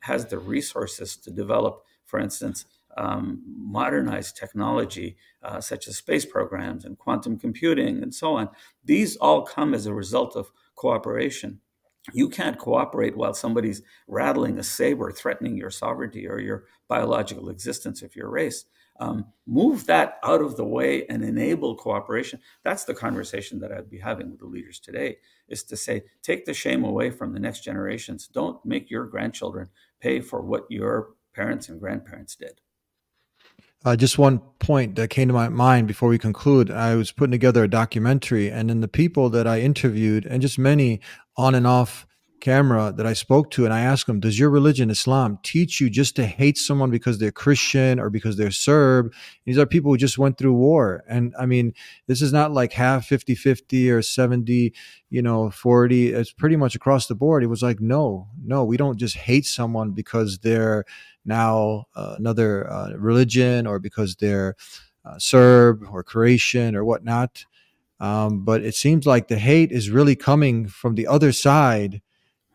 S6: has the resources to develop, for instance, modernized technology such as space programs and quantum computing and so on. These all come as a result of cooperation. You can't cooperate while somebody's rattling a saber, threatening your sovereignty or your biological existence of your race. Move that out of the way and enable cooperation. That's the conversation that I'd be having with the leaders today, is to say, take the shame away from the next generations. Don't make your grandchildren pay for what your parents and grandparents did.
S2: Just one point that came to my mind before we conclude. I was putting together a documentary, and then the people that I interviewed, and just many on and off camera that I spoke to, and I asked them, does your religion, Islam, teach you just to hate someone because they're Christian or because they're Serb? These are people who just went through war. And I mean, this is not like half 50-50 or 70, 40. It's pretty much across the board. It was like, no, we don't just hate someone because they're now another religion, or because they're Serb or Croatian or whatnot. But it seems like the hate is really coming from the other side,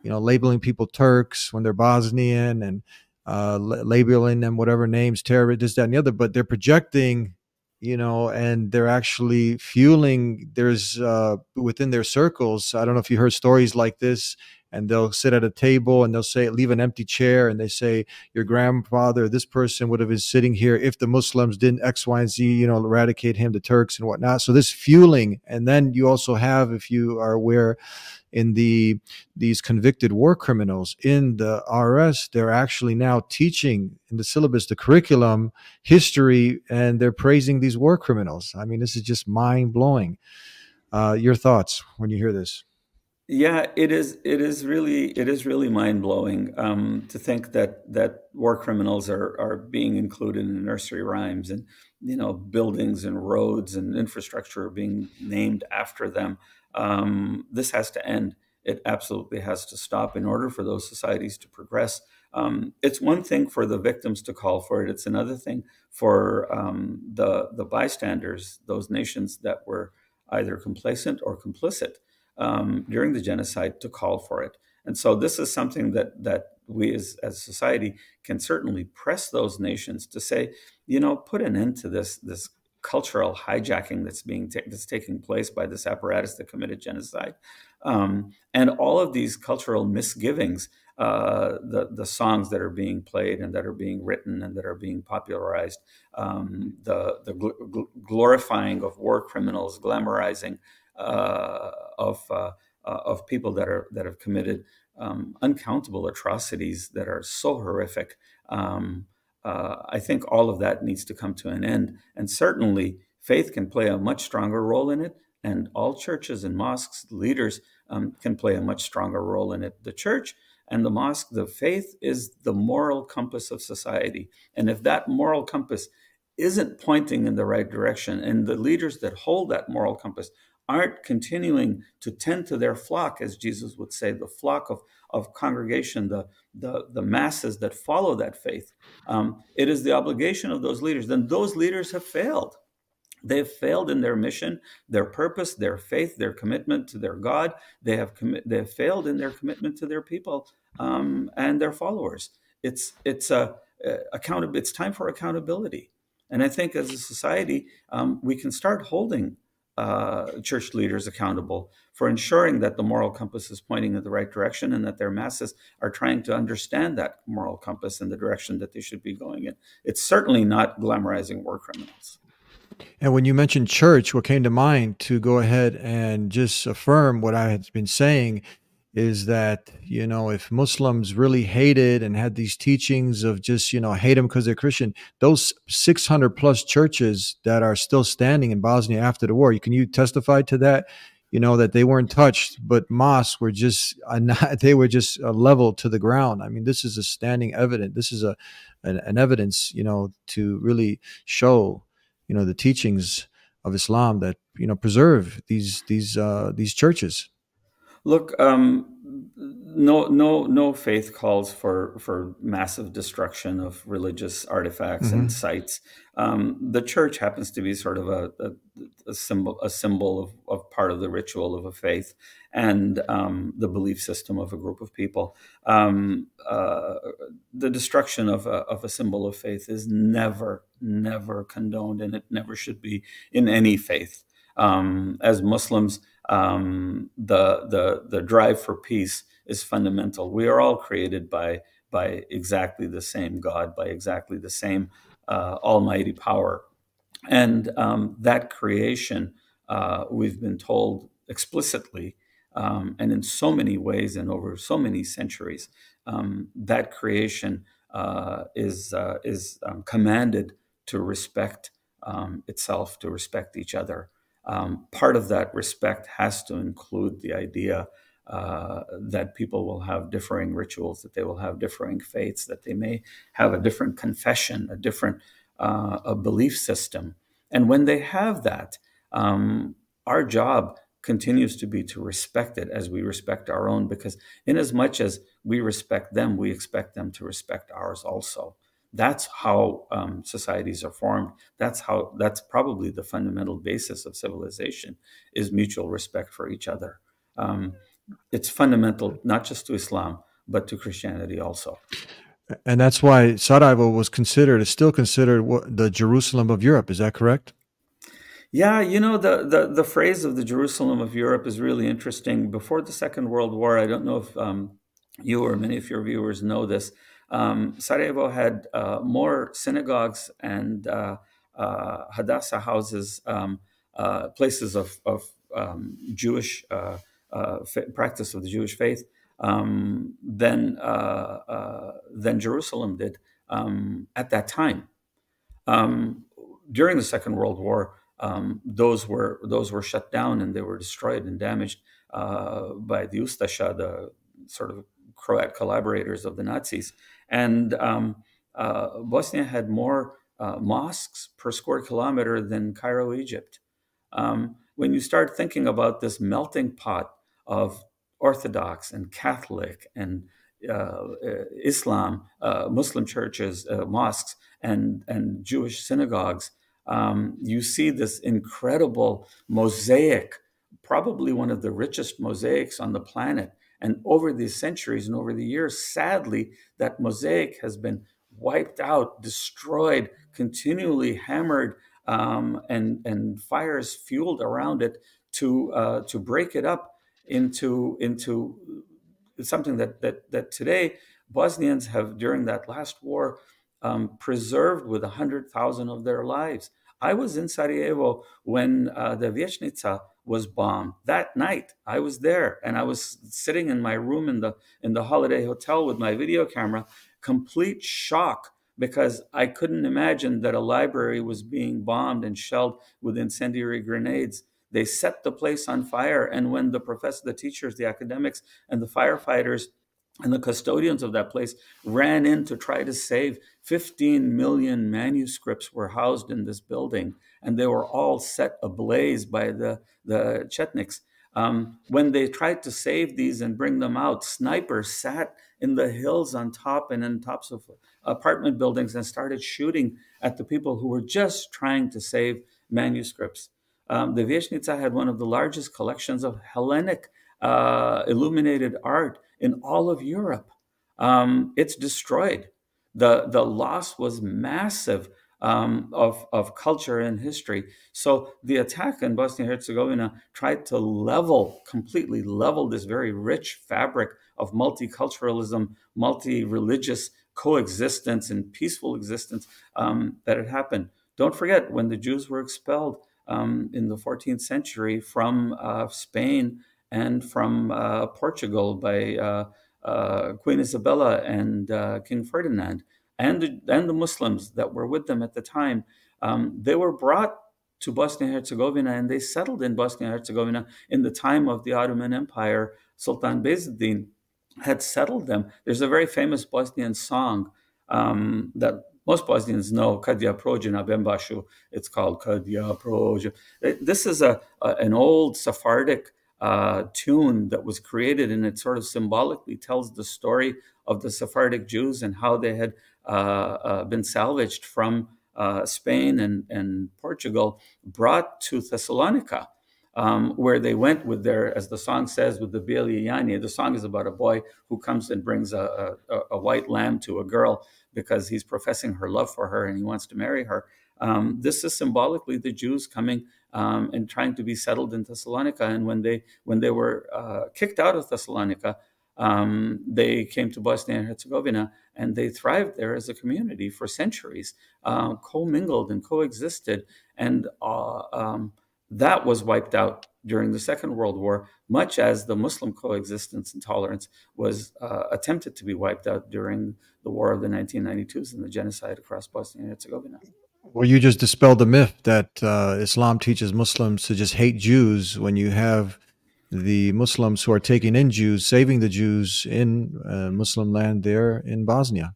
S2: labeling people Turks when they're Bosnian, and labeling them whatever names, terrorist, this, that, and the other. But they're projecting, and they're actually fueling. There's within their circles, I don't know if you heard stories like this, and they'll sit at a table and they'll say, leave an empty chair, and they say, your grandfather, this person would have been sitting here if the Muslims didn't X, Y, and Z, eradicate him, the Turks and whatnot. So this fueling. And then you also have, if you are aware, in these convicted war criminals in the RS, they're actually now teaching in the syllabus, the curriculum, history, and they're praising these war criminals. I mean, this is just mind blowing. Your thoughts when you hear this?
S6: Yeah, it is really mind blowing to think that war criminals are being included in nursery rhymes, and buildings and roads and infrastructure are being named after them. This has to end. It absolutely has to stop in order for those societies to progress. It's one thing for the victims to call for it. It's another thing for the bystanders, those nations that were either complacent or complicit during the genocide, to call for it. And so this is something that we as society can certainly press those nations to say, put an end to this cultural hijacking that's taking place by this apparatus that committed genocide. And all of these cultural misgivings, the songs that are being played and that are being written and that are being popularized, the glorifying of war criminals, glamorizing of people that have committed uncountable atrocities that are so horrific. I think all of that needs to come to an end, and certainly faith can play a much stronger role in it, and all churches and mosques leaders can play a much stronger role in it. The church and the mosque, the faith, is the moral compass of society, and if that moral compass isn't pointing in the right direction, and the leaders that hold that moral compass aren't continuing to tend to their flock, as Jesus would say, the flock of congregation, the masses that follow that faith, it is the obligation of those leaders. Then those leaders have failed. They've failed in their mission, their purpose, their faith, their commitment to their God. They have failed in their commitment to their people and their followers. It's time for accountability. And I think as a society, we can start holding church leaders accountable for ensuring that the moral compass is pointing in the right direction, and that their masses are trying to understand that moral compass and the direction that they should be going in. It's certainly not glamorizing war criminals.
S2: And when you mentioned church, what came to mind to go ahead and just affirm what I had been saying is that, if Muslims really hated and had these teachings of just, hate them because they're Christian, those 600 plus churches that are still standing in Bosnia after the war, can you testify to that? That they weren't touched, but mosques were just, they were just leveled to the ground. I mean, this is a standing evidence. This is an evidence, to really show, the teachings of Islam that, preserve these churches.
S6: Look, no faith calls for massive destruction of religious artifacts and sites. The church happens to be sort of a symbol of part of the ritual of a faith and the belief system of a group of people. The destruction of a symbol of faith is never condoned, and it never should be in any faith. As Muslims, the drive for peace is fundamental. We are all created by exactly the same God, by exactly the same almighty power. And that creation, we've been told explicitly, and in so many ways and over so many centuries, that creation is commanded to respect itself, to respect each other. Part of that respect has to include the idea that people will have differing rituals, that they will have differing faiths, that they may have a different confession, a different a belief system. And when they have that, our job continues to be to respect it as we respect our own, because in as much as we respect them, we expect them to respect ours also. That's how societies are formed. That's probably the fundamental basis of civilization, is mutual respect for each other. It's fundamental not just to Islam, but to Christianity also.
S2: And that's why Sarajevo was considered, is still considered, the Jerusalem of Europe. Is that correct?
S6: Yeah, you know, the phrase of the Jerusalem of Europe is really interesting. Before the Second World War, I don't know if you or many of your viewers know this, Sarajevo had more synagogues and Hadassah houses, places of Jewish practice of the Jewish faith, than Jerusalem did at that time. During the Second World War, those were shut down and they were destroyed and damaged by the Ustasha, the sort of Croat collaborators of the Nazis. And Bosnia had more mosques per square kilometer than Cairo, Egypt. When you start thinking about this melting pot of Orthodox and Catholic and Islam, Muslim churches, mosques, and Jewish synagogues, you see this incredible mosaic, probably one of the richest mosaics on the planet. And over the centuries and over the years, sadly, that mosaic has been wiped out, destroyed, continually hammered, and fires fueled around it to break it up into something that today Bosnians have, during that last war, preserved with 100,000 of their lives. I was in Sarajevo when the Vijećnica was bombed. That night, I was there, and I was sitting in my room in the Holiday Hotel with my video camera, complete shock, because I couldn't imagine that a library was being bombed and shelled with incendiary grenades. They set the place on fire, and when the professors, the teachers, the academics, and the firefighters and the custodians of that place ran in to try to save, 15 million manuscripts were housed in this building, and they were all set ablaze by the Chetniks. When they tried to save these and bring them out, snipers sat in the hills on top and in tops of apartment buildings and started shooting at the people who were just trying to save manuscripts. The Vijećnica had one of the largest collections of Hellenic illuminated art in all of Europe. It's destroyed. The loss was massive of culture and history. So the attack in Bosnia-Herzegovina tried to completely level this very rich fabric of multiculturalism, multi-religious coexistence and peaceful existence that had happened. Don't forget, when the Jews were expelled in the 14th century from Spain and from Portugal by Queen Isabella and King Ferdinand, and the Muslims that were with them at the time, they were brought to Bosnia-Herzegovina, and they settled in Bosnia-Herzegovina in the time of the Ottoman Empire. Sultan Bayezid had settled them. There's a very famous Bosnian song that most Bosnians know, Kad ja prođe na Bembašu. It's called Kad ja prođe. This is an old Sephardic tune that was created, and it sort of symbolically tells the story of the Sephardic Jews and how they had been salvaged from Spain and Portugal, brought to Thessalonica, where they went with their, as the song says, with the Beli Janje. The song is about a boy who comes and brings a white lamb to a girl because he's professing her love for her and he wants to marry her. This is symbolically the Jews coming and trying to be settled in Thessalonica. And when they were kicked out of Thessalonica, They came to Bosnia and Herzegovina, and they thrived there as a community for centuries, commingled and coexisted. And that was wiped out during the Second World War, much as the Muslim coexistence and tolerance was attempted to be wiped out during the War of the 1992s and the genocide across Bosnia and Herzegovina.
S2: Well, you just dispelled the myth that Islam teaches Muslims to just hate Jews when you have the Muslims who are taking in Jews, saving the Jews in Muslim land there in Bosnia.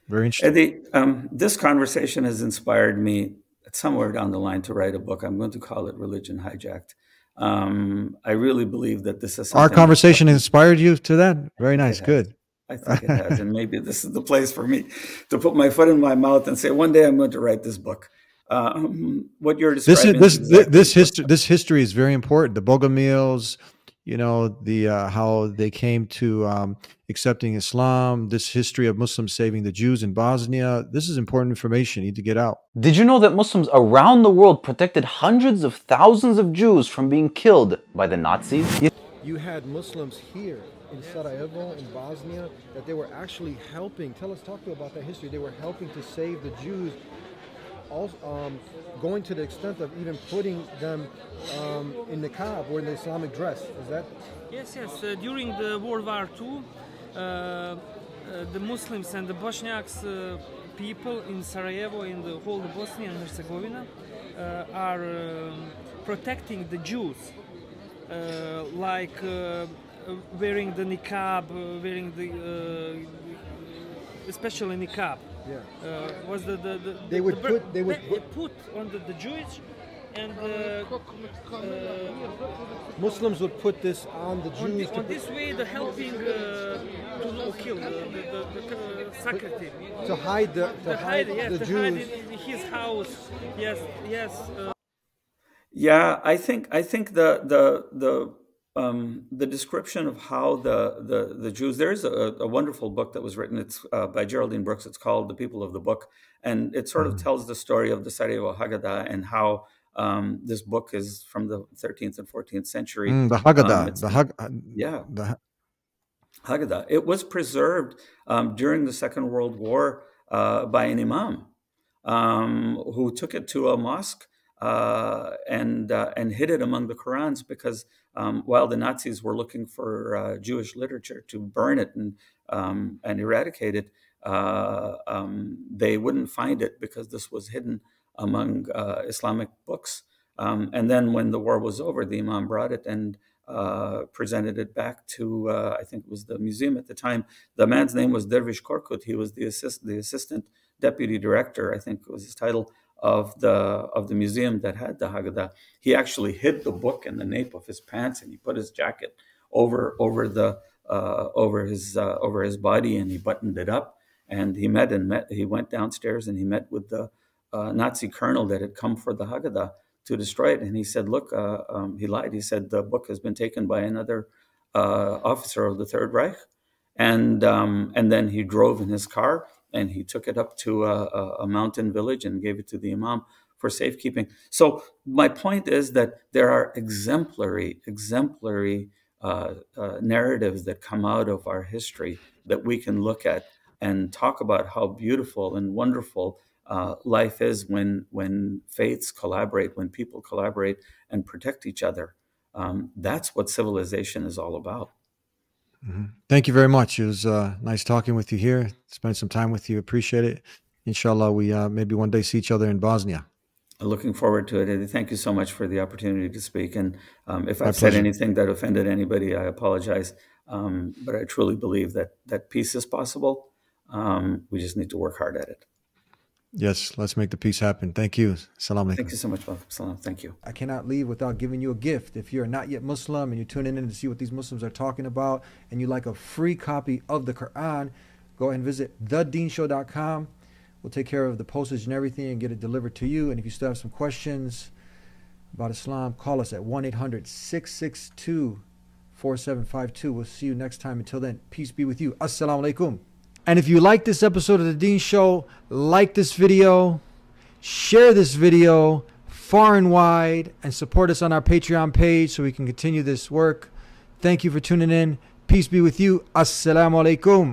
S2: Very interesting.
S6: This conversation has inspired me somewhere down the line to write a book. I'm going to call it Religion Hijacked. I really believe that this is
S2: our conversation inspired you to that. Very nice. Good.
S6: I think it has. And maybe this is the place for me to put my foot in my mouth and say, one day I'm going to write this book. What you're describing.
S2: This history is very important. The Bogomils, you know, the how they came to accepting Islam, this history of Muslims saving the Jews in Bosnia. This is important information. You need to get out.
S3: Did you know that Muslims around the world protected hundreds of thousands of Jews from being killed by the Nazis?
S5: You had Muslims here in Sarajevo, in Bosnia, that they were actually helping. Talk to about that history. They were helping to save the Jews, also, going to the extent of even putting them in the niqab or in the Islamic dress. Is that?
S9: Yes. During the World War II, the Muslims and the Bosniaks people in Sarajevo, in the whole of Bosnia and Herzegovina, are protecting the Jews, like wearing the niqab, wearing the especially niqab.
S5: Yeah.
S9: Was
S5: they would
S9: put on the Jewish, and
S5: Muslims would put this on the Jews.
S9: On this way, the helping to not kill the secretary.
S5: To hide the Jews.
S9: Hide in his house. Yes.
S6: Yeah, I think the description of how the Jews. There is a wonderful book that was written. It's by Geraldine Brooks. It's called The People of the Book, and it sort of tells the story of the Sarajevo Haggadah and how this book is from the 13th and 14th century.
S2: The Haggadah.
S6: The Haggadah. It was preserved during the Second World War by an imam who took it to a mosque and hid it among the Qurans, because while the Nazis were looking for Jewish literature to burn it and eradicate it, they wouldn't find it because this was hidden among Islamic books. And then when the war was over, the imam brought it and presented it back to, I think it was the museum at the time. The man's name was Dervish Korkut. He was the assistant deputy director, I think was his title, of the museum that had the Haggadah. He actually hid the book in the nape of his pants, and he put his jacket over his body, and he buttoned it up. And he went downstairs and he met with the Nazi colonel that had come for the Haggadah to destroy it. And he said, look, he lied. He said the book has been taken by another officer of the Third Reich. And then he drove in his car and he took it up to a mountain village and gave it to the imam for safekeeping. So my point is that there are exemplary narratives that come out of our history that we can look at and talk about how beautiful and wonderful life is when faiths collaborate, when people collaborate and protect each other. That's what civilization is all about.
S2: Mm-hmm. Thank you very much. It was nice talking with you here. Spend some time with you. Appreciate it. Inshallah, we maybe one day see each other in Bosnia.
S6: Looking forward to it. Thank you so much for the opportunity to speak. And if I've said anything that offended anybody, I apologize. But I truly believe that peace is possible. We just need to work hard at it.
S2: Yes, let's make the peace happen. Thank you. Salam alaikum.
S6: Thank you so much, Salam. Thank you.
S2: I cannot leave without giving you a gift. If you're not yet Muslim and you're tuning in to see what these Muslims are talking about and you like a free copy of the Quran, go ahead and visit TheDeenshow.com. We'll take care of the postage and everything and get it delivered to you. And if you still have some questions about Islam, call us at 1-800-662-4752. We'll see you next time. Until then, peace be with you. Assalamu alaikum. And if you like this episode of The Deen Show, like this video, share this video far and wide, and support us on our Patreon page so we can continue this work. Thank you for tuning in. Peace be with you. Assalamu alaikum.